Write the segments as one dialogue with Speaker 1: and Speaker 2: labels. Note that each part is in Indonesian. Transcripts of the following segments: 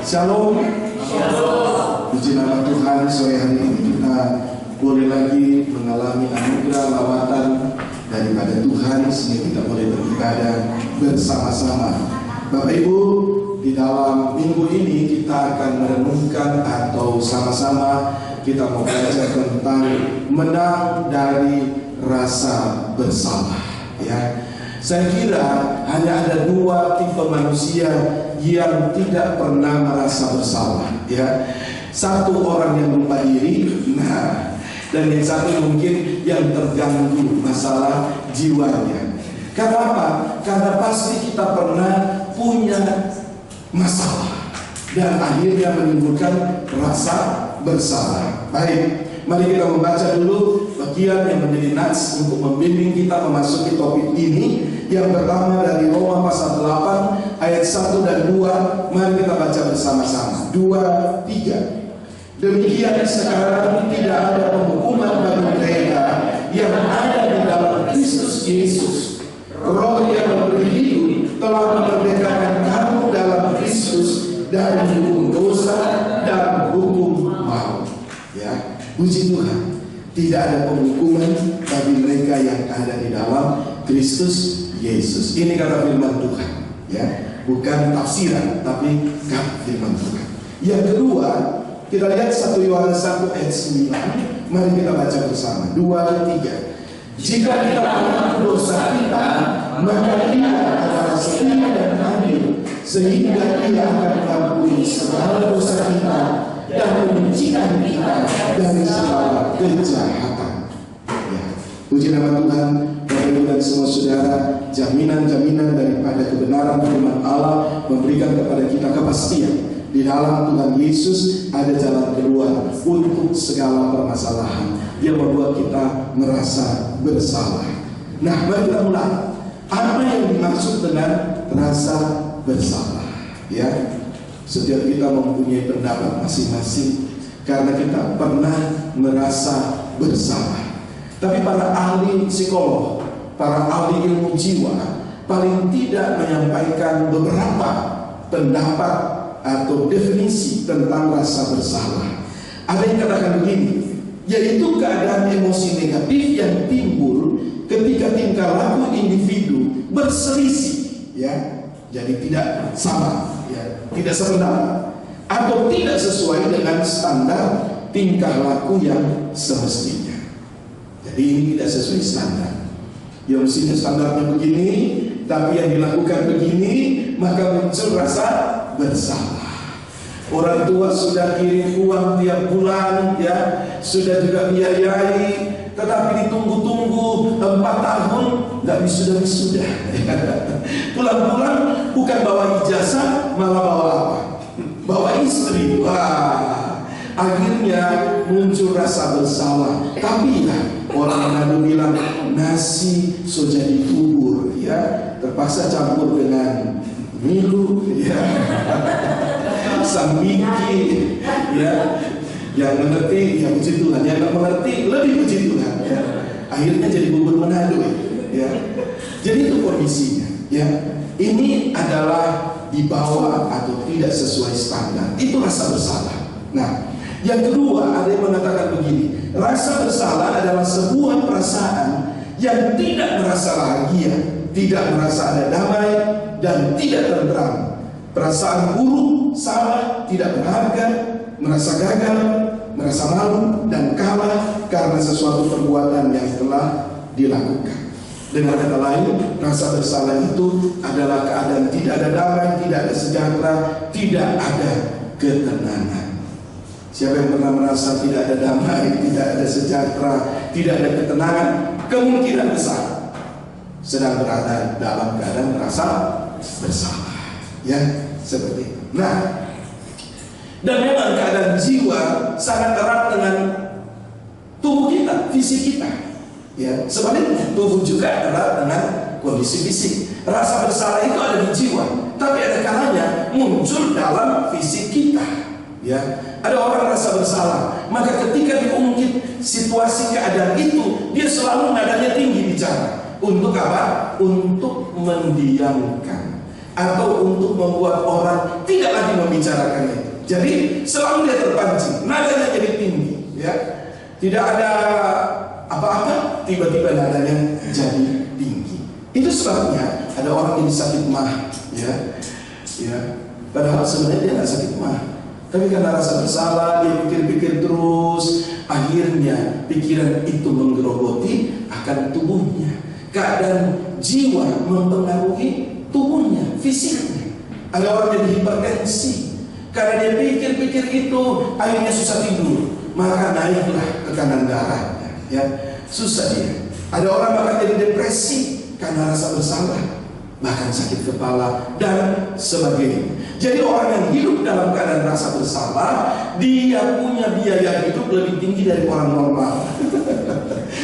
Speaker 1: Shalom. Shalom. Puji nama Tuhan, sore hari ini kita boleh lagi mengalami anugerah lawatan daripada Tuhan sehingga kita boleh beribadah bersama-sama. Bapak Ibu, di dalam minggu ini kita akan merenungkan atau sama-sama kita mau belajar tentang menang dari rasa bersalah. Ya, saya kira hanya ada dua tipe manusia yang tidak pernah merasa bersalah. Ya, satu orang yang lupa diri, dan yang satu mungkin yang terganggu masalah jiwanya. Karena apa? Karena pasti kita pernah punya masalah dan akhirnya menimbulkan rasa bersalah. Baik, mari kita membaca dulu bagian yang menjadi nats untuk membimbing kita memasuki topik ini. Yang pertama dari Roma pasal 8 ayat 1 dan 2. Mari kita baca bersama-sama. 2, 3. Demikian sekarang tidak ada penghukuman bagi mereka yang ada di dalam Kristus Yesus. Roh yang memberi hidup telah memerdekakan kamu dalam Kristus dari hukum dosa dan hukum maut. Ya, puji Tuhan, tidak ada penghukuman bagi mereka yang ada di dalam Kristus Yesus. Ini kata firman Tuhan, ya, bukan tafsiran, tapi kata firman Tuhan. Yang kedua, kita lihat 1 Yohanes 1 ayat 9. Mari kita baca bersama. 2, 3. Jika kita mengaku dosa kita, maka Dia adalah setia dan adil, sehingga Dia akan mengampuni segala dosa kita dan menyucikan kita dari segala kejahatan. Ya, puji nama Tuhan. Bapak Ibu dan semua saudara, jaminan-jaminan daripada kebenaran firman Allah memberikan kepada kita kepastian. Di dalam Tuhan Yesus ada jalan keluar untuk segala permasalahan yang membuat kita merasa bersalah. Nah, mari kita mulai. Apa yang dimaksud dengan rasa bersalah? Ya, setiap kita mempunyai pendapat masing-masing karena kita pernah merasa bersalah. Tapi para ahli psikolog, para ahli ilmu jiwa paling tidak menyampaikan beberapa pendapat atau definisi tentang rasa bersalah. Ada yang katakan begini, yaitu keadaan emosi negatif yang timbul ketika tingkah laku individu berselisih, ya, jadi tidak sama, ya, tidak sependapat atau tidak sesuai dengan standar tingkah laku yang semestinya. Jadi ini tidak sesuai standar. Yang mestinya standarnya begini, tapi yang dilakukan begini, maka muncul rasa bersalah. Orang tua sudah kirim uang tiap bulan, ya, sudah juga biayai, tetapi ditunggu-tunggu 4 tahun nggak wisuda. Pulang-pulang bukan bawa ijazah, malah bawa apa? Bawa istri. Wah, akhirnya muncul rasa bersalah. Tapi ya, orang Manado bilang nasi so jadi bubur, ya, terpaksa campur dengan milu, ya. Sambiki, ya, yang mengerti ya puji Tuhan, yang tidak mengerti lebih puji Tuhan, ya. Akhirnya jadi bubur Manado, ya. Jadi itu kondisinya, ya. Ini adalah di bawah atau tidak sesuai standar. Itu rasa bersalah. Nah, yang kedua ada yang mengatakan begini, rasa bersalah adalah sebuah perasaan yang tidak merasa bahagia, tidak merasa ada damai, dan tidak tentram. Perasaan buruk, salah, tidak berharga, merasa gagal, merasa malu, dan kalah karena sesuatu perbuatan yang telah dilakukan. Dengan kata lain, rasa bersalah itu adalah keadaan tidak ada damai, tidak ada sejahtera, tidak ada ketenangan. Siapa yang pernah merasa tidak ada damai, tidak ada sejahtera, tidak ada ketenangan, kemungkinan besar sedang berada dalam keadaan merasa bersalah. Ya, seperti itu. Nah, dan memang keadaan jiwa sangat erat dengan tubuh kita, fisik kita. Ya, sebaliknya tubuh juga erat dengan kondisi fisik. Rasa bersalah itu ada di jiwa, tapi ada kalanya muncul dalam fisik kita. Ya, ada orang rasa bersalah, maka ketika diungkit situasi keadaan itu, dia selalu nadanya tinggi bicara. Untuk apa? Untuk mendiamkan atau untuk membuat orang tidak lagi membicarakan itu. Jadi selalu dia terpancing, nadanya jadi tinggi, ya. Tidak ada apa-apa, tiba-tiba nadanya jadi tinggi. Itu sebabnya ada orang yang sakit mah, ya. Padahal sebenarnya dia nggak sakit mah, tapi karena rasa bersalah dia pikir-pikir terus, akhirnya pikiran itu menggerogoti akan tubuhnya. Keadaan jiwa mempengaruhi tubuhnya, fisiknya. Ada orang jadi hipertensi karena dia pikir-pikir itu, akhirnya susah tidur, maka naiklah tekanan darahnya, ya, susah dia. Ada orang bahkan jadi depresi karena rasa bersalah, bahkan sakit kepala dan sebagainya. Jadi orang yang hidup dalam keadaan rasa bersalah, dia punya biaya hidup lebih tinggi dari orang normal.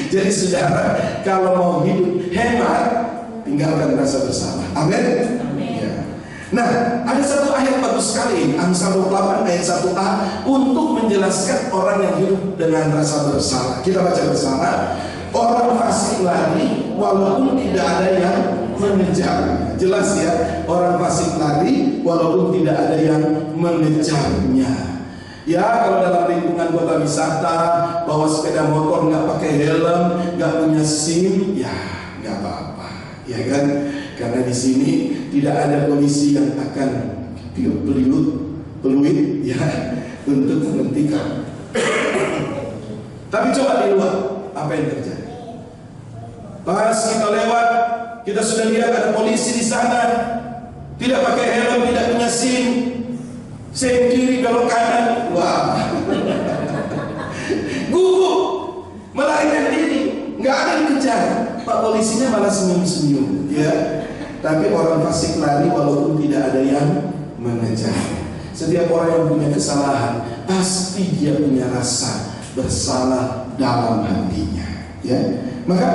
Speaker 1: Jadi saudara, kalau mau hidup hemat, tinggalkan rasa bersalah. Amin. Nah, ada satu ayat bagus sekali, Amsal 28 ayat 1a, untuk menjelaskan orang yang hidup dengan rasa bersalah. Kita baca bersama. Orang fasik lari walaupun tidak ada yang mengejar. Jelas ya, orang fasik lari walaupun tidak ada yang mengejarnya. Ya, kalau dalam lingkungan kota wisata bawa sepeda motor nggak pakai helm, nggak punya SIM, ya nggak apa-apa, ya kan? Karena di sini tidak ada polisi yang akan peluit ya untuk menghentikan. Tapi coba di luar, apa yang terjadi? Pas kita lewat, kita sudah lihat ada polisi di sana, tidak pakai helm, tidak punya SIM, sen kiri belok kanan, wah, gugup, melarikan diri, nggak ada yang kejar. Pak polisinya malah senyum-senyum, ya. Tapi orang fasik lari walaupun tidak ada yang mengejar. Setiap orang yang punya kesalahan pasti dia punya rasa bersalah dalam hatinya, ya. Maka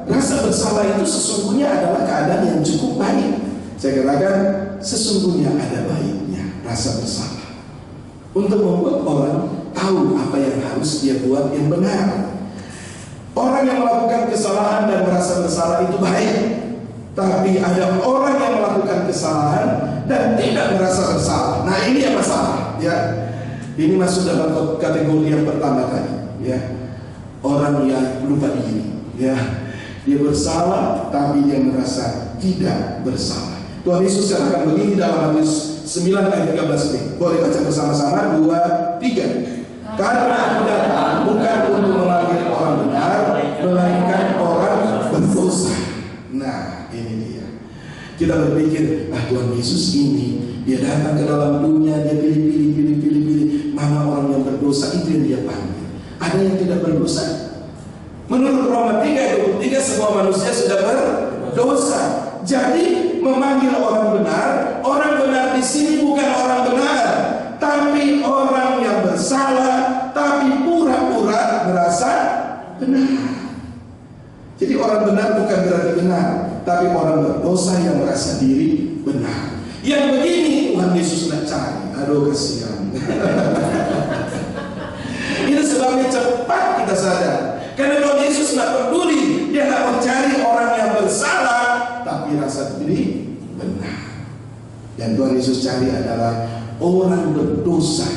Speaker 1: rasa bersalah itu sesungguhnya adalah keadaan yang cukup baik. Saya katakan sesungguhnya ada baiknya rasa bersalah untuk membuat orang tahu apa yang harus dia buat yang benar. Orang yang melakukan kesalahan dan merasa bersalah itu baik. Tapi ada orang yang melakukan kesalahan dan tidak merasa bersalah. Nah, ini yang masalah, ya. Ini masuk dalam kategori yang pertama tadi, ya. Orang yang lupa diri, ya. Dia bersalah tapi dia merasa tidak bersalah. Tuhan Yesus katakan begini dalam Matius 9 ayat 13b. Boleh baca bersama-sama, 2, 3. Karena aku datang bukan untuk memanggil orang benar, melainkan orang berdosa. Nah, ini dia. Kita berpikir, Tuhan Yesus ini, dia datang ke dalam dunia, dia pilih. Mana orang yang berdosa, itu yang dia panggil. Ada yang tidak berdosa. Menurut Roma 3:23, semua manusia sudah berdosa. Jadi memanggil orang benar di sini bukan orang benar, tapi orang yang bersalah, tapi pura-pura merasa benar. Jadi orang benar bukan berarti benar, tapi orang berdosa yang merasa diri benar. Yang begini Tuhan Yesus nak cari. Aduh, kasihan. Itu sebabnya cepat kita sadar. Karena Tuhan Yesus nak peduli, dia nak mencari orang yang bersalah, tapi rasa diri benar. Dan Tuhan Yesus cari adalah orang berdosa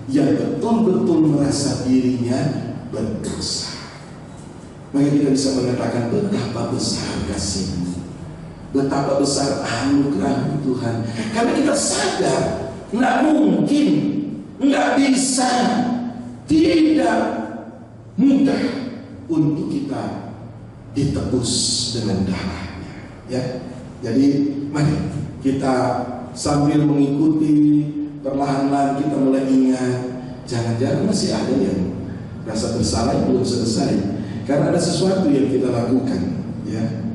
Speaker 1: yang betul-betul merasa dirinya berdosa. Maka kita bisa mengatakan betapa besar kasih-Mu, betapa besar anugerah Tuhan. Karena kita sadar nggak mungkin, nggak bisa, tidak mudah untuk kita ditebus dengan darahnya, ya. Jadi mari kita sambil mengikuti perlahan-lahan kita mulai ingat, jangan-jangan masih ada yang rasa bersalah yang belum selesai. Karena ada sesuatu yang kita lakukan, ya.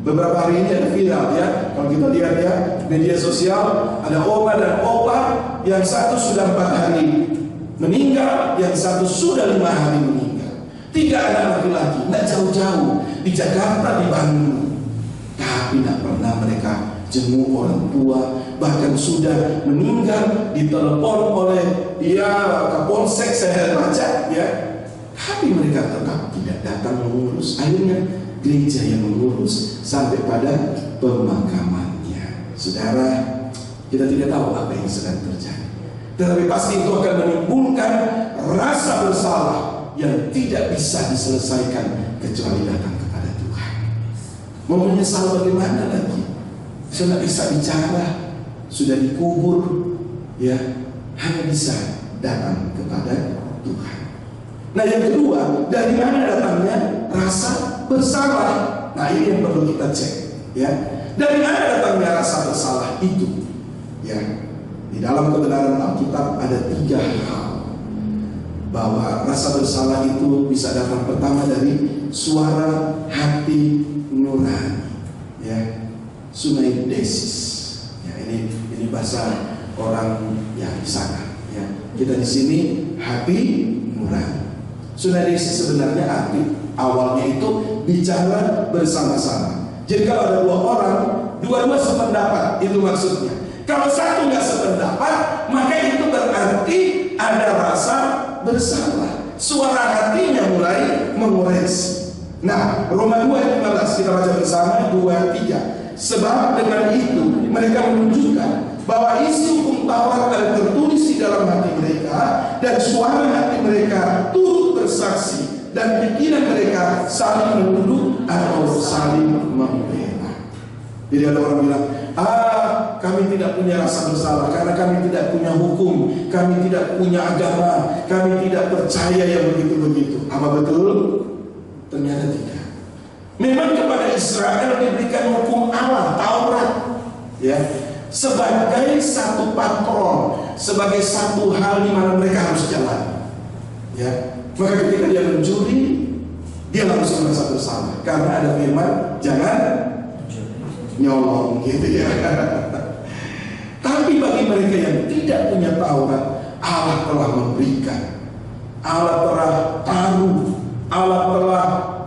Speaker 1: Beberapa hari ini ada viral, ya. Kalau kita lihat ya media sosial, ada oma dan opa, yang satu sudah 4 hari meninggal, yang satu sudah 5 hari meninggal. 3 anak laki-laki, tidak jauh-jauh di Jakarta, di Bandung. Tapi tidak pernah mereka jenguk orang tua, bahkan sudah meninggal ditelepon oleh Kapolsek, saya baca, ya. Tapi mereka tetap tidak datang mengurus. Akhirnya gereja yang mengurus sampai pada pemakamannya. Saudara, Kita tidak tahu apa yang sedang terjadi, tetapi pasti itu akan menimbulkan rasa bersalah yang tidak bisa diselesaikan kecuali datang kepada Tuhan. Mau menyesal bagaimana lagi? Sudah bisa bicara, sudah dikubur, ya, hanya bisa datang kepada Tuhan. Nah, yang kedua, dari mana datangnya rasa bersalah? Nah, ini yang perlu kita cek, ya. Dari mana datangnya rasa bersalah itu? Ya, di dalam kebenaran Alkitab ada 3 hal bahwa rasa bersalah itu bisa datang. Pertama dari suara hati nurani, ya, sunaidesis. Ya, ini bahasa orang yang di sana. Ya, kita di sini hati nurani. Sunaidesis sebenarnya arti awalnya itu bicara bersama-sama. Jadi kalau ada 2 orang, dua-dua sependapat, itu maksudnya. Kalau satu nggak sependapat, maka itu berarti ada rasa bersalah. Suara hatinya mulai mengoreksi. Nah, Roma 2:15 kita baca bersama, 2-3. Sebab dengan itu mereka menunjukkan bahwa isi hukum Taurat ada tertulis di dalam hati mereka, dan suara hati mereka turut bersaksi, dan pikiran mereka saling menuduh atau saling membela. Jadi ada orang bilang, kami tidak punya rasa bersalah karena kami tidak punya hukum, kami tidak punya agama, kami tidak percaya yang begitu-begitu. Apa betul? Ternyata tidak. Memang kepada Israel diberikan hukum Allah, Taurat, ya, sebagai satu patron, sebagai satu hal di mana mereka harus jalan. Ya, maka ketika dia mencuri, dia langsung merasa bersalah karena ada firman jangan nyolong, gitu ya. Tapi bagi mereka yang tidak punya Taurat, Allah telah memberikan, Allah telah taruh, Allah telah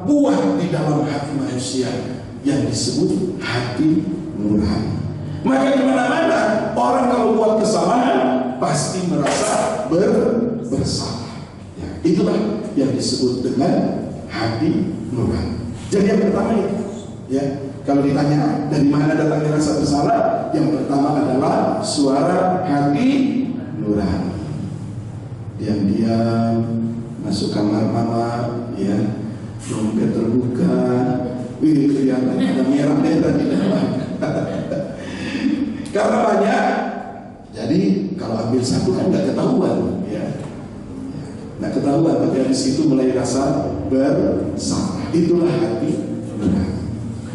Speaker 1: buat di dalam hati manusia yang disebut hati nurani. Maka di mana-mana orang kalau buat kesalahan pasti merasa bersalah. Ya, itulah yang disebut dengan hati nurani. Jadi yang pertama itu, ya, kalau ditanya dari mana datangnya rasa bersalah, yang pertama adalah suara hati nurani. Diam-diam masuk kamar mama, ya, dompet terbuka, kelihatan ada merah-merah di dalam. Karena banyak, jadi kalau ambil satu kan nggak ketahuan, ya, nggak ketahuan. Tapi dari situ mulai rasa bersalah. Itulah hati nurani.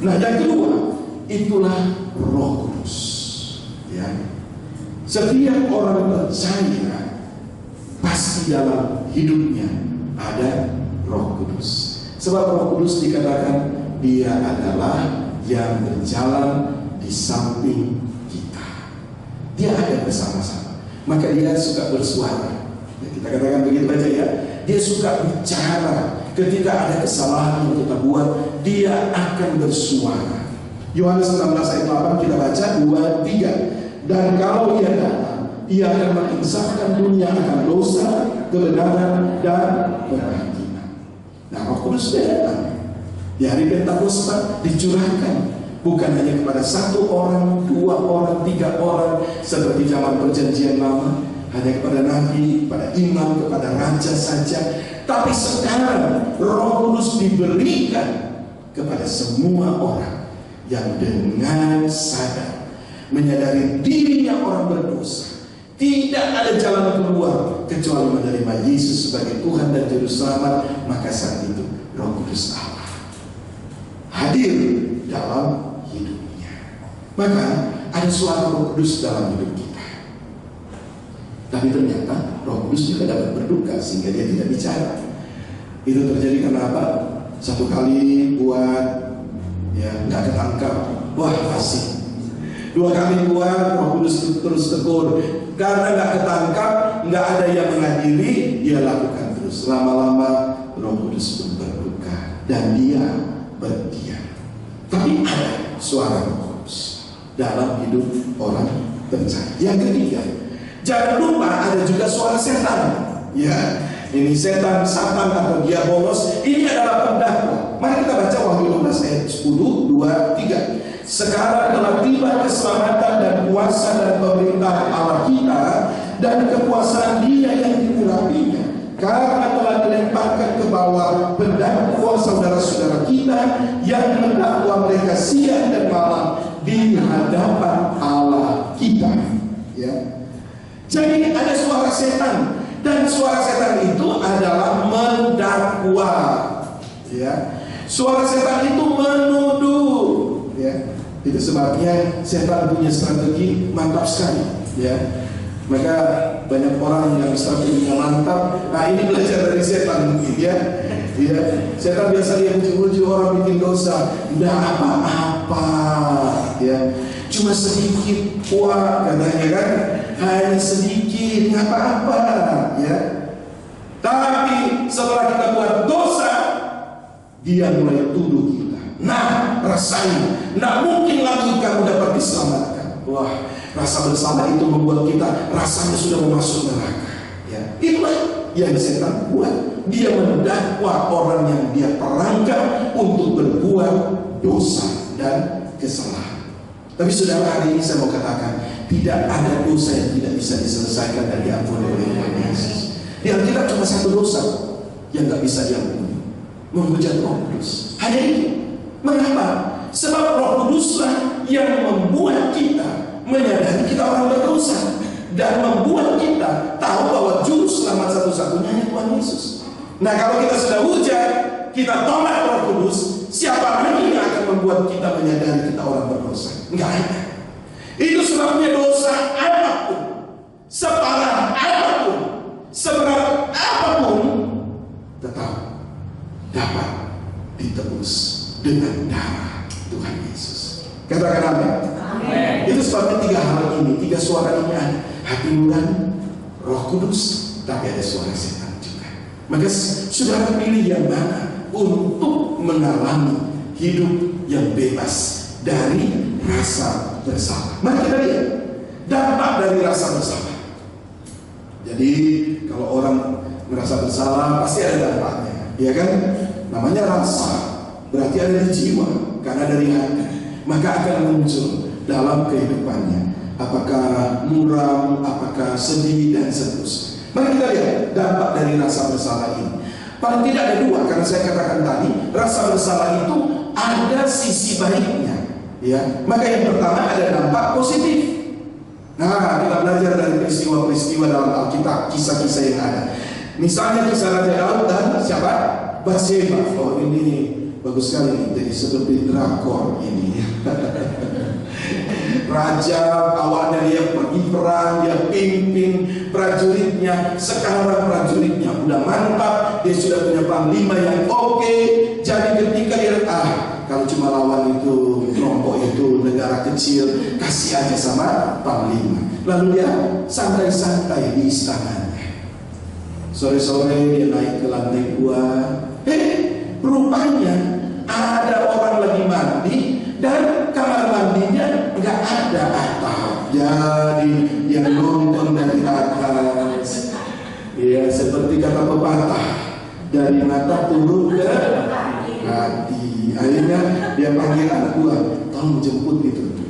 Speaker 1: Nah, yang kedua, itulah Roh Kudus. Ya, setiap orang percaya pasti dalam hidupnya ada Roh Kudus. Sebab Roh Kudus dikatakan Dia adalah yang berjalan di samping kita. Dia ada bersama-sama. Maka Dia suka bersuara. Ya, kita katakan begitu aja, ya. Dia suka bicara. Ketika ada kesalahan yang kita buat, Dia akan bersuara. Yohanes 16 ayat 8 kita baca 2-3. Dan kalau Ia datang, Ia akan menginsafkan dunia akan dosa, kebenaran, dan kebahagiaan. Nah, Roh Kudus datang. Di hari Pentakosta dicurahkan bukan hanya kepada 1 orang, 2 orang, 3 orang seperti zaman Perjanjian Lama, hanya kepada nabi, kepada imam, kepada raja saja. Tapi sekarang Roh Kudus diberikan kepada semua orang yang dengan sadar menyadari dirinya orang berdosa, tidak ada jalan keluar kecuali menerima Yesus sebagai Tuhan dan Juru Selamat. Maka saat itu Roh Kudus Allah hadir dalam hidupnya. Maka ada suara Roh Kudus dalam hidup kita. Tapi ternyata Roh Kudus juga dapat berduka sehingga Dia tidak bicara. Itu terjadi karena apa? Satu kali buat, ya, nggak ketangkap, wah kasih. 2 kali buat, Roh Kudus terus tegur. Karena nggak ketangkap, nggak ada yang menghadiri, Dia lakukan terus. Lama-lama Roh Kudus pun berduka dan Dia berdiam. Tapi ada suara Roh Kudus dalam hidup orang percaya. Yang ketiga, jangan lupa ada juga suara setan. Ya, ini setan, satan atau diabolos. Ini adalah pendakwa. Mari kita baca Wahyu 12 ayat 10, 2, 3. Sekarang telah tiba Itulah keselamatan dan kuasa dan pemerintahan Allah kita dan kekuasaan Dia yang diurapinya. Karena telah dilemparkan ke bawah pendakwa saudara-saudara kita yang mendakwa mereka siang dan malam di hadapan Allah kita. Ya. Jadi ada suara setan, dan suara setan itu adalah mendakwa. Ya. Suara setan itu menuduh. Ya. Itu sebabnya setan punya strategi mantap sekali. Ya. Maka banyak orang yang strateginya mantap. Nah, ini belajar dari setan mungkin ya. Ya, setan biasa dia uji-uji orang bikin dosa, tidak apa-apa, ya, cuma sedikit, wah katanya kan, hanya sedikit, nggak apa-apa, ya. Tapi setelah kita buat dosa, dia mulai tuduh kita. Nah, rasanya, nggak mungkin lagi kamu dapat diselamatkan. Wah, rasa bersalah itu membuat kita rasanya sudah mau masuk neraka. Ya, itulah yang setan buat. Dia mendakwa orang yang dia perangkap untuk berbuat dosa dan kesalahan. Tapi saudara, hari ini saya mau katakan, tidak ada dosa yang tidak bisa diselesaikan dan diampuni oleh Tuhan Yesus. Di Alkitab cuma satu dosa yang nggak bisa diampuni, menghujat Roh Kudus. Hanya itu. Mengapa? Sebab Roh Kuduslah yang membuat kita menyadari kita orang berdosa dan membuat kita tahu bahwa juru selamat satu-satunya hanya Tuhan Yesus. Nah, kalau kita sudah hujan, kita tolak Roh Kudus, siapa lagi yang akan membuat kita menyadari kita orang berdosa? Enggak ada. Itu sebabnya dosa apapun, separah apapun, seberat apapun, tetap dapat ditebus dengan darah Tuhan Yesus. Katakan amin. Itu sebabnya tiga hal ini, tiga suara ini ada. Hati nurani, Roh Kudus, tapi ada suara setan juga. Maka saudara pilih yang mana untuk mengalami hidup yang bebas dari rasa bersalah. Mari kita lihat dampak dari rasa bersalah. Jadi kalau orang merasa bersalah pasti ada dampaknya, ya kan? Namanya rasa, berarti ada di jiwa, karena dari hati, maka akan muncul dalam kehidupannya. Apakah muram, apakah sedih, dan seterusnya. Mari kita lihat dampak dari rasa bersalah ini. Paling tidak ada dua, karena saya katakan tadi, rasa bersalah itu ada sisi baiknya, ya. Maka yang pertama ada dampak positif. Nah, kita belajar dari peristiwa-peristiwa dalam Alkitab, kisah-kisah yang ada. Misalnya kisah Raja Daud dan siapa? Batseba. Oh, ini bagus sekali nih, jadi seperti drakor ini. Raja awalnya dia pergi perang, dia pimpin prajuritnya. Sekarang prajuritnya udah mantap, dia sudah punya panglima yang oke. Jadi ketika dia kalau cuma lawan itu kelompok itu negara kecil, kasih aja sama panglima. Lalu dia santai-santai di istananya. Sore-sore dia naik ke lantai 2. Rupanya ada orang lagi mandi dan kamar mandinya nggak ada atap. Jadi dia nonton dari atas. Ya, seperti kata pepatah, dari mata turun ke hati. Akhirnya dia panggil anak buah, tolong jemput itu.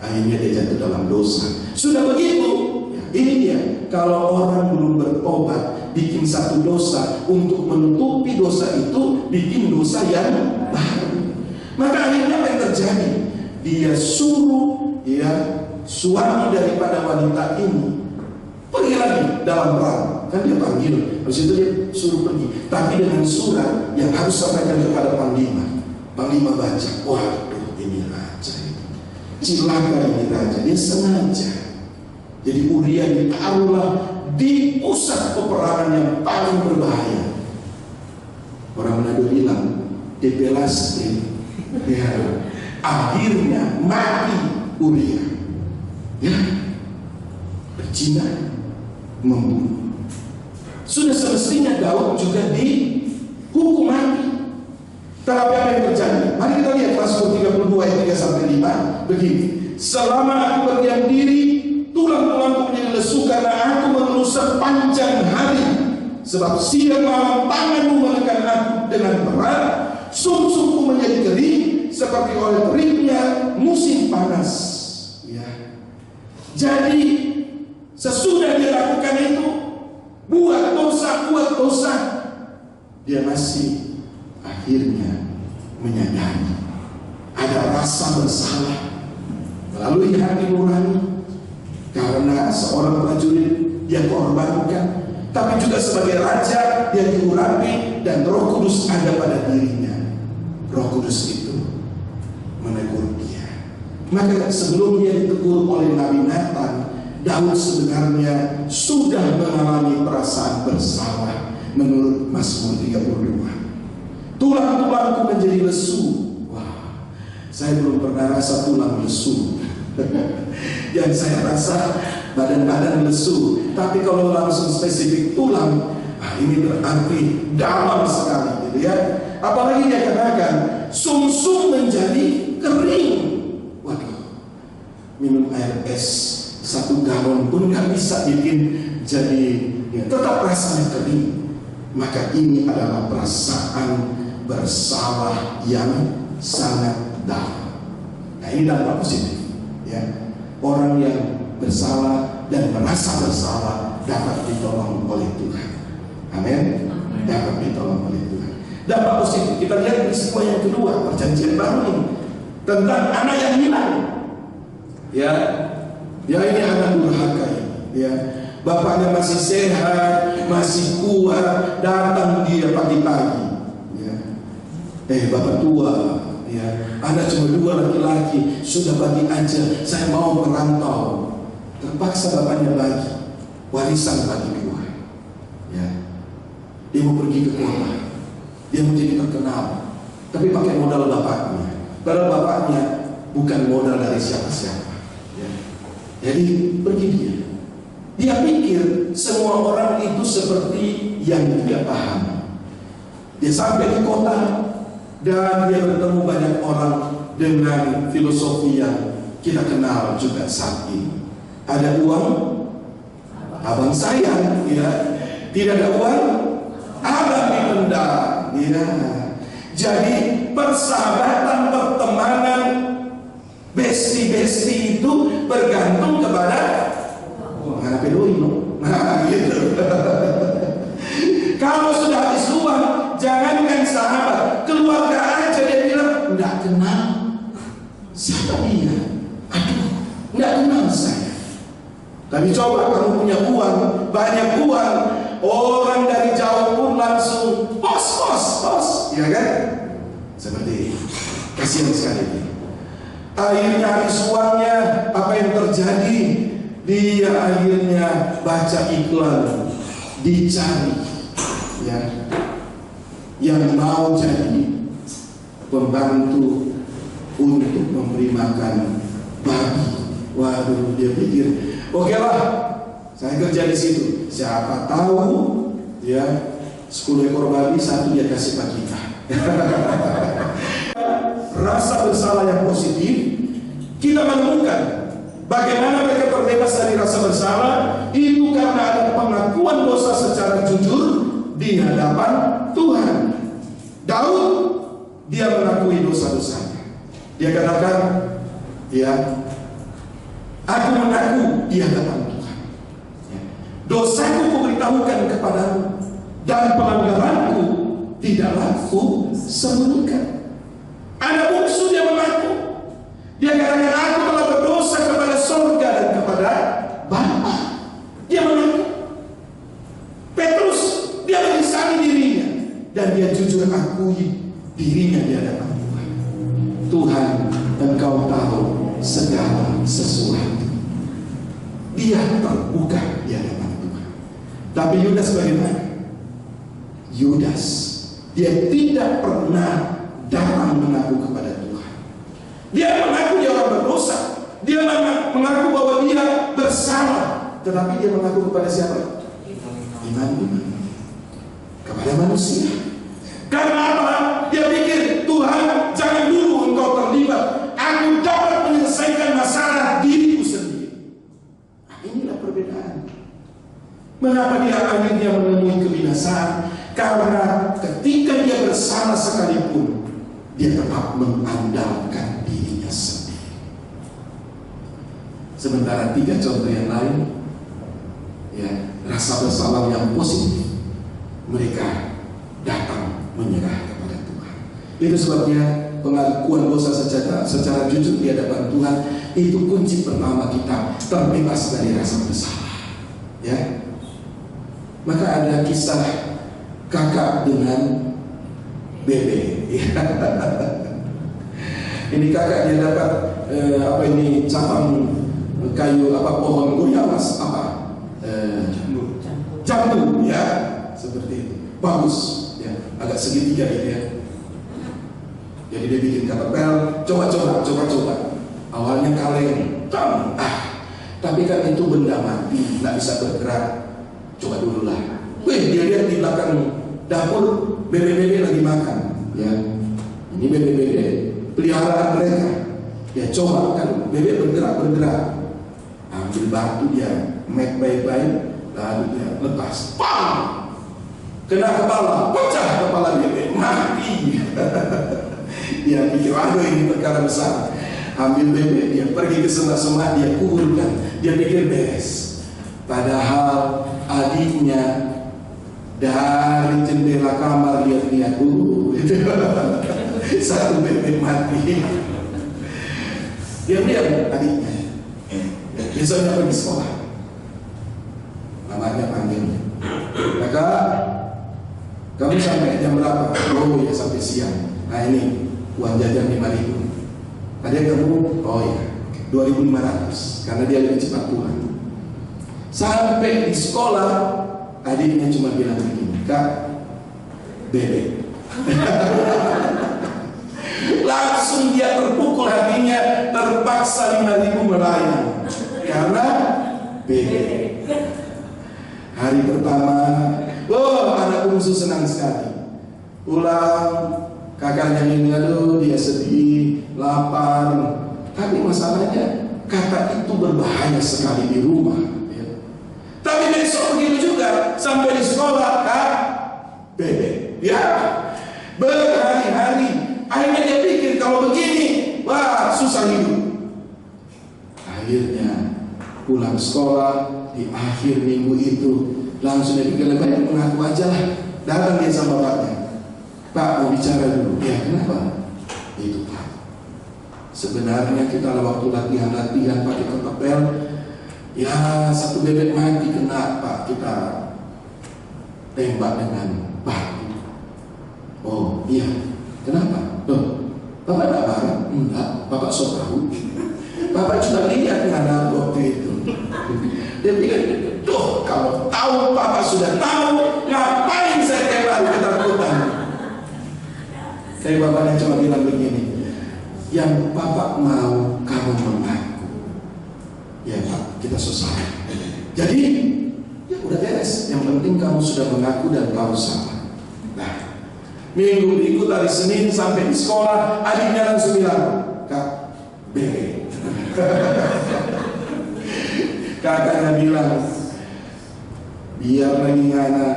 Speaker 1: Akhirnya dia jatuh dalam dosa. Sudah begitu, ya, ini dia. Kalau orang belum bertobat, bikin satu dosa untuk menutupi dosa itu, bikin dosa yang baru. Maka akhirnya apa yang terjadi? Dia suruh, ya, suami daripada wanita ini pergi lagi dalam perang. Kan dia panggil, habis itu dia suruh pergi, tapi dengan surat yang harus sampaikan kepada panglima. Panglima baca, waduh, ini raja itu, cilaka ini raja. Dia sengaja. Jadi Uria ditaruhlah di pusat peperangan yang paling berbahaya. Orang Manado bilang depelasti. Ya, akhirnya mati Uria. Ya, berzina, membunuh. Sudah semestinya Daud juga dihukum mati. Tapi apa yang terjadi? Mari kita lihat Mazmur 32 ayat 3-5. Begini, selama aku berdiam diri, tulang-tulangku menjadi lesu karena aku mengeluh sepanjang hari. Sebab siang malam tanganmu menekan aku dengan berat, sumsumku menjadi kering seperti oleh teriknya musim panas. Ya. Jadi sesudah dia lakukan itu, buat dosa, dia masih akhirnya menyadari ada rasa bersalah melalui hati nurani karena seorang prajurit dia korbankan, tapi juga sebagai raja dia diurapi dan Roh Kudus ada pada dirinya. Roh Kudus itu menegur dia. Maka sebelum dia ditegur oleh Nabi Nathan, Daud sebenarnya sudah mengalami perasaan bersalah menurut Mazmur 32. Tulang-tulangku menjadi lesu. Wah, saya belum pernah rasa tulang lesu. Yang saya rasa badan-badan lesu. Tapi kalau langsung spesifik tulang, ini berarti dalam sekali, gitu ya. Apalagi dia katakan sumsum menjadi kering. Waduh, minum air es 1 galon pun nggak bisa bikin jadi ya, tetap rasanya kering. Maka ini adalah perasaan bersalah yang sangat dalam. Nah, ini dampak positif, ya. Orang yang bersalah dan merasa bersalah dapat ditolong oleh Tuhan. Amin. Dapat ditolong oleh Tuhan. Dampak positif kita lihat peristiwa yang kedua, perjanjian baru ini tentang anak yang hilang. Ya, ini anak durhaka ini. Ya, bapaknya masih sehat, masih kuat, datang dia pagi-pagi. Ya, bapak tua. Ya, anak cuma 2 laki-laki, sudah bagi aja, saya mau merantau. Terpaksa bapaknya bagi warisan bagi 2. Ya, dia mau pergi ke kota, dia mau jadi terkenal, tapi pakai modal bapaknya. Padahal bapaknya bukan modal dari siapa-siapa. Ya. Jadi pergi dia. Dia pikir semua orang itu seperti yang tidak paham. Dia sampai di kota dan dia bertemu banyak orang dengan filosofi yang kita kenal juga saat ini. Ada uang, abang sayang, ya. Tidak ada uang, abang dipendam, ya. Jadi persahabatan, pertemanan, besti itu bergantung kepada anak pedoino. Nah, gitu. Kalau sudah habis uang, jangankan sahabat, keluarga aja dia bilang enggak kenal. Siapa dia? Aduh, enggak kenal saya. Tapi coba kamu punya uang, banyak uang, orang dari jauh pun langsung pos, ya kan? Seperti ini. Kasihan sekali. Akhirnya habis uangnya, apa yang terjadi? Dia akhirnya baca iklan, dicari, ya, yang mau jadi pembantu untuk memberi makan babi. Waduh, dia pikir, oke lah, saya kerja di situ. Siapa tahu, ya, 10 ekor babi, 1 dia kasih Pak kita. Rasa bersalah yang positif, kita menemukan bagaimana mereka terbebas dari rasa bersalah itu karena ada pengakuan dosa secara jujur di hadapan Tuhan. Daud, dia mengakui dosa-dosanya. Dia katakan, ya, aku mengaku di hadapan Tuhan. Dosaku kuberitahukan kepadamu dan pelanggaranku tidaklah ku sembunyikan. Ada bungsu dia mengaku. Dia katakan aku telah berdosa kepada surga dan kepada Bapa. Dia mengaku. Petrus dia menyesali dirinya dan dia jujur akui dirinya di hadapan Tuhan. Tuhan, Engkau tahu segala sesuatu. Dia terbuka di hadapan Tuhan. Tapi Yudas bagaimana? Yudas dia tidak pernah datang mengaku kepada Tuhan. Dia mengaku dia orang berdosa. Dia mengaku bahwa dia bersalah. Tetapi dia mengaku kepada siapa? Iman kepada manusia. Karena apa? Dia pikir, Tuhan, jangan dulu Engkau terlibat. Aku dapat menyelesaikan masalah diriku sendiri. Nah, inilah perbedaan. Mengapa dia akhirnya menemui kebinasaan? Karena ketika dia bersalah sekalipun, dia tetap mengandalkan dirinya sendiri. Sementara 3 contoh yang lain, ya, rasa bersalah yang positif, mereka datang menyerah kepada Tuhan. Itu sebabnya pengakuan dosa secara jujur di hadapan Tuhan itu kunci pertama kita terbebas dari rasa bersalah. Ya, maka ada kisah kakak dengan bebe. Ini kakak dia dapat cabang kayu pohon goyawas jambu, ya, seperti itu. Bagus, ya, agak segitiga gitu ya. Jadi dia bikin ketapel, coba. Awalnya kaleng, tapi kan itu benda mati, nggak bisa bergerak. Coba dulu lah. Dia lihat di belakang dapur bebe-bebe lagi makan, ya. Ini bebe-bebe peliharaan mereka. Ya coba kan bebe bergerak. Ambil batu dia, mek baik-baik, lalu dia lepas, kena kepala, pecah kepala bebe, mati. Dia pikir, aduh ini perkara besar. Ambil bebek, dia pergi ke semak-semak, dia kuburkan, dia pikir beres. Padahal adiknya dari jendela kamar lihat-lihat, satu bebek mati. Dia lihat adiknya. Besoknya pergi sekolah. Mamanya panggil, kakak, kamu sampai jam berapa? Oh ya, sampai siang. Nah ini uang jajan 5.000. Ada kamu, oh ya, 2.500, karena dia lebih cepat pulang. Sampai di sekolah, adiknya cuma bilang begini, kak, bebek. Langsung dia terpukul hatinya, terpaksa 5.000 melayang karena bebek. Hari pertama, anak bungsu senang sekali. Pulang, kakaknya ini, aduh dia sedih, lapar. Tapi masalahnya kata itu berbahaya sekali di rumah, ya. Tapi besok begitu juga, sampai di sekolah, kak, bebek, ya. Berhari-hari akhirnya dia pikir kalau begini, wah susah hidup. Akhirnya pulang sekolah di akhir minggu itu langsung dia pikir, lebih baik mengaku aja lah. Datang dia sama bapaknya, Pak mau bicara dulu. Ya kenapa? Itu Pak, sebenarnya kita waktu latihan pakai ketapel, ya satu bebek mati kena Pak, kita tembak dengan batu. Oh iya, kenapa? Loh, Bapak tidak marah? Enggak, Bapak sok tahu. Bapak juga lihat ngana waktu itu. Dia pikir, tuh kalau tahu Bapak sudah tahu, ngapain saya tembak ketakutan? Saya bapaknya cuma bilang begini, yang Bapak mau kamu mengaku, ya Pak, kita selesai. Jadi ya udah beres. Yang penting kamu sudah mengaku dan kamu salah. Nah, minggu berikut hari Senin sampai di sekolah, adiknya langsung bilang, Kak, bebek. Kakaknya bilang, biar lagi ngana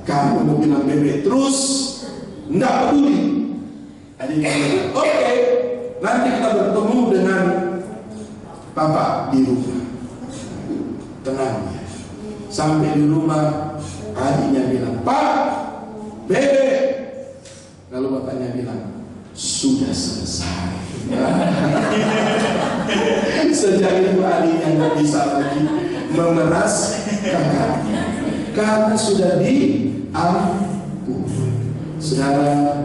Speaker 1: kamu mau bilang bebek terus, nggak peduli. Adiknya bilang, oke, nanti kita bertemu dengan Bapak di rumah. Tenang ya. Sampai di rumah, adiknya bilang, Pak, bebek. Lalu bapaknya bilang, sudah selesai. Sejak itu adiknya nggak bisa lagi memeras kakaknya karena sudah diampuni. Saudara,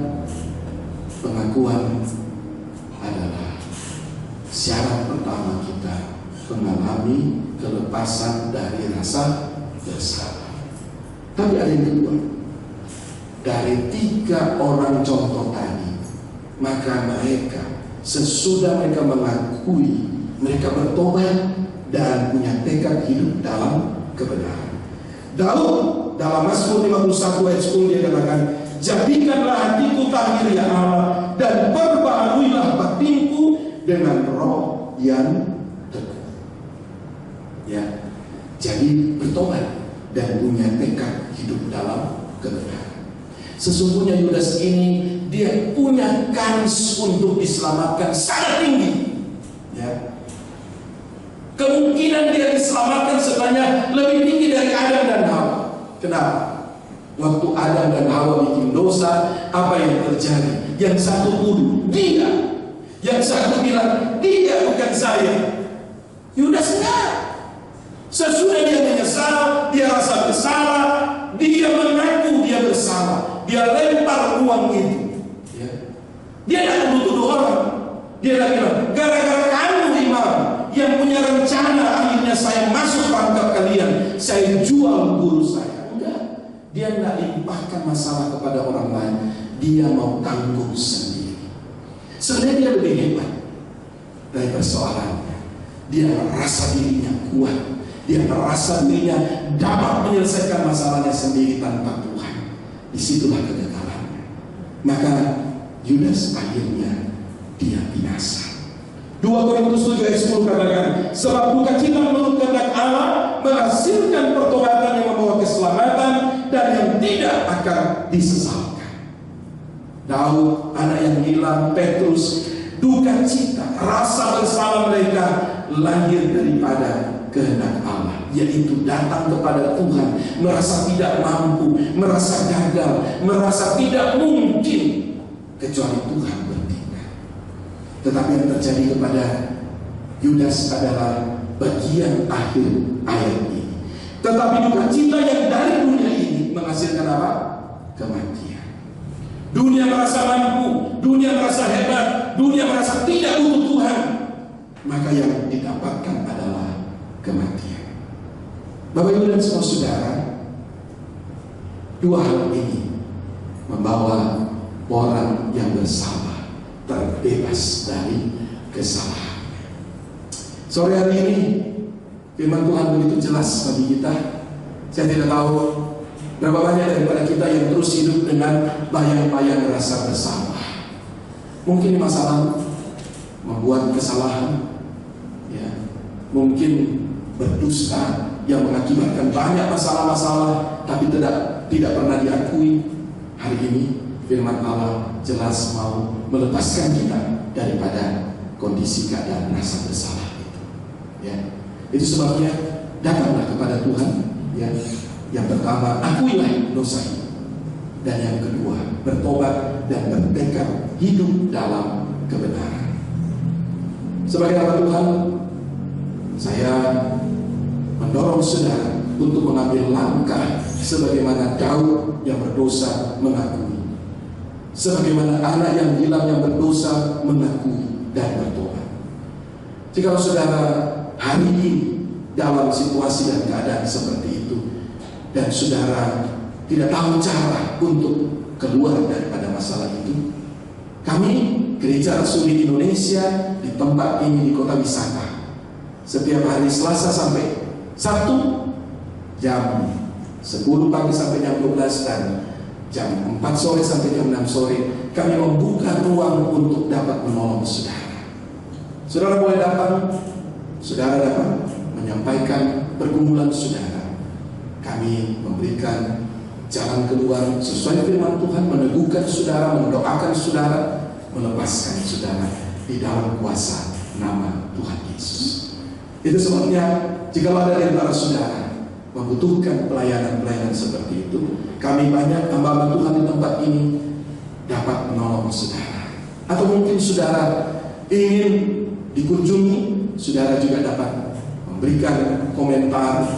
Speaker 1: pengakuan adalah syarat pertama kita mengalami kelepasan dari rasa bersalah. Tapi ada yang kedua. Dari 3 orang contoh tadi, maka mereka sesudah mereka mengakui, mereka bertobat dan punya tekad hidup dalam kebenaran. Daud dalam Mazmur 51 ayat 10 dia katakan, jadikanlah hatiku tahir ya Allah, dan perbaharuilah batinku dengan roh yang teguh. Ya, jadi bertobat dan punya tekad hidup dalam kebenaran.
Speaker 2: Sesungguhnya Yudas ini dia punya kans untuk diselamatkan sangat tinggi. Ya. Kemungkinan dia diselamatkan sebenarnya lebih tinggi dari Adam dan Hawa. Kenapa? Waktu Adam dan Hawa bikin dosa, apa yang terjadi? Yang satu tuduh dia, yang satu bilang dia bukan saya. Yudas enggak. Sesudah dia menyesal, dia rasa bersalah, dia mengaku dia bersalah, dia lempar uang itu. Ya. Dia tidak perlu tuduh orang. Dia tidak bilang, gara-gara kamu imam yang punya rencana akhirnya saya masuk perangkap kalian, saya jual guru saya. Enggak. Dia tidak limpahkan masalah kepada orang lain, dia mau tanggung sendiri. Sebenarnya dia lebih hebat dari persoalannya. Dia merasa dirinya kuat, dia merasa dirinya dapat menyelesaikan masalahnya sendiri tanpa Tuhan. Disitulah kegagalannya. Maka Yudas akhirnya dia binasa. 2 Korintus 7 ayat 10 katakan, sebab bukan cita menurut kehendak Allah menghasilkan pertobatan yang membawa keselamatan dan yang tidak akan disesalkan. Daud, anak yang hilang, Petrus, duka cita, rasa bersalah mereka lahir daripada kehendak Allah, yaitu datang kepada Tuhan, merasa tidak mampu, merasa gagal, merasa tidak mungkin kecuali Tuhan bertindak. Tetapi yang terjadi kepada Yudas adalah bagian akhir ayat ini. Tetapi duka cita yang dari dunia ini menghasilkan apa? Kematian. Dunia merasa mampu, dunia merasa hebat, dunia merasa tidak butuh Tuhan, maka yang didapatkan adalah kematian. Bapak Ibu dan semua saudara, dua hal ini membawa orang yang bersalah terbebas dari kesalahan. Sore hari ini firman Tuhan begitu jelas bagi kita. Saya tidak tahu berapa banyak daripada kita yang terus hidup dengan bayang-bayang rasa bersalah. Mungkin masalah membuat kesalahan, ya, mungkin berdusta yang mengakibatkan banyak masalah-masalah, tapi tidak pernah diakui. Hari ini firman Allah jelas mau melepaskan kita daripada kondisi keadaan rasa bersalah itu. Ya, itu sebabnya datanglah kepada Tuhan. Ya, yang pertama, akuilah dosa itu, dan yang kedua, bertobat dan bertekad hidup dalam kebenaran. Sebagai hamba Tuhan, saya mendorong saudara untuk mengambil langkah sebagaimana Daud yang berdosa mengakui, sebagaimana anak yang hilang yang berdosa mengakui dan bertobat. Jika saudara hari ini dalam situasi dan keadaan seperti itu, dan saudara tidak tahu cara untuk keluar daripada masalah itu, kami Gereja Rasuli Indonesia di tempat ini di Kota Wisata, setiap hari Selasa sampai Sabtu jam 10 pagi sampai jam 12 dan jam 4 sore sampai jam 6 sore kami membuka ruang untuk dapat menolong saudara. Saudara boleh datang, saudara dapat menyampaikan pergumulan saudara. Kami memberikan jalan keluar sesuai firman Tuhan, meneguhkan saudara, mendoakan saudara, melepaskan saudara di dalam kuasa nama Tuhan Yesus. Itu sebabnya jika ada di antara saudara membutuhkan pelayanan-pelayanan seperti itu, kami banyak hamba-hamba Tuhan di tempat ini dapat menolong saudara. Atau mungkin saudara ingin dikunjungi, saudara juga dapat memberikan komentar.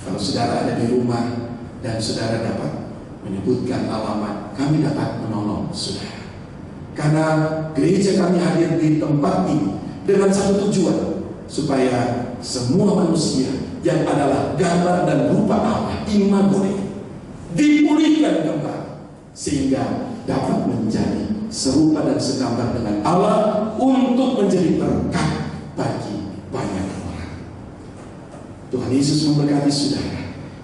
Speaker 2: Kalau saudara ada di rumah dan saudara dapat menyebutkan alamat, kami dapat menolong saudara. Karena gereja kami hadir di tempat ini dengan satu tujuan, supaya semua manusia yang adalah gambar dan rupa Allah, imago Dei, dipulihkan kembali sehingga dapat menjadi serupa dan segambar dengan Allah untuk menjadi berkat bagi banyak orang. Tuhan Yesus memberkati saudara.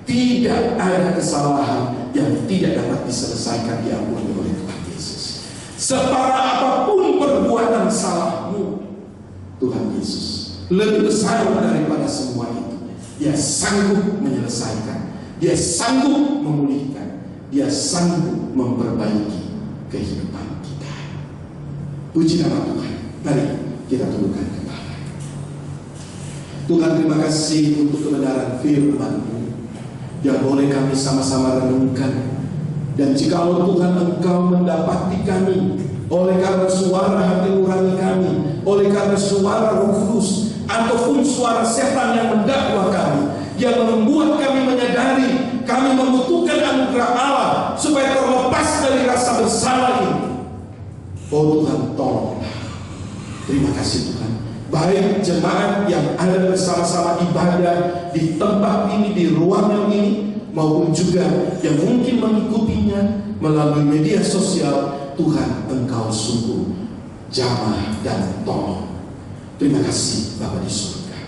Speaker 2: Tidak ada kesalahan yang tidak dapat diselesaikan diampuni oleh Tuhan Yesus. Separah apapun perbuatan salahmu, Tuhan Yesus lebih besar daripada semua itu. Dia sanggup menyelesaikan, Dia sanggup memulihkan, Dia sanggup memperbaiki kehidupan kita. Puji nama Tuhan. Mari kita tundukkan kepala. Tuhan, terima kasih untuk kebenaran firman-Mu yang boleh kami sama-sama renungkan. Dan jikalau Tuhan Engkau mendapati kami oleh karena suara hati nurani kami, oleh karena suara Roh Kudus, ataupun suara setan yang mendakwa kami, yang membuat kami menyadari kami membutuhkan anugerah Allah supaya terlepas dari rasa bersalah ini, oh Tuhan, tolonglah. Terima kasih Tuhan. Baik jemaat yang ada bersama-sama ibadah di tempat ini, di ruangan ini, maupun juga yang mungkin mengikutinya melalui media sosial, Tuhan Engkau sungguh jamah dan tolong. Terima kasih Bapa di surga.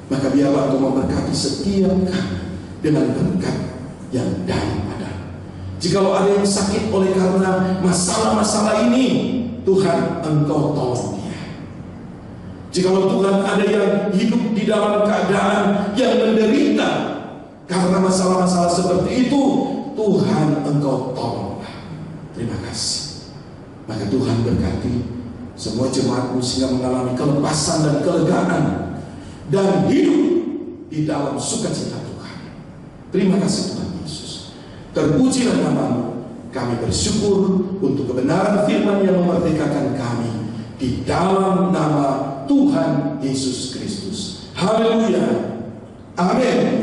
Speaker 2: Maka biarlah Engkau memberkati setiap kami dengan berkat yang daripada. Jikalau ada yang sakit oleh karena masalah-masalah ini, Tuhan Engkau tolong dia. Jikalau Tuhan ada yang hidup di dalam keadaan yang menderita karena masalah-masalah seperti itu, Tuhan Engkau tolonglah. Terima kasih. Maka Tuhan berkati semua jemaat-Mu sehingga mengalami kelepasan dan kelegaan dan hidup di dalam sukacita Tuhan. Terima kasih Tuhan Yesus. Terpujilah nama-Mu. Kami bersyukur untuk kebenaran firman yang memerdekakan kami di dalam nama Tuhan Yesus Kristus. Haleluya. Amin.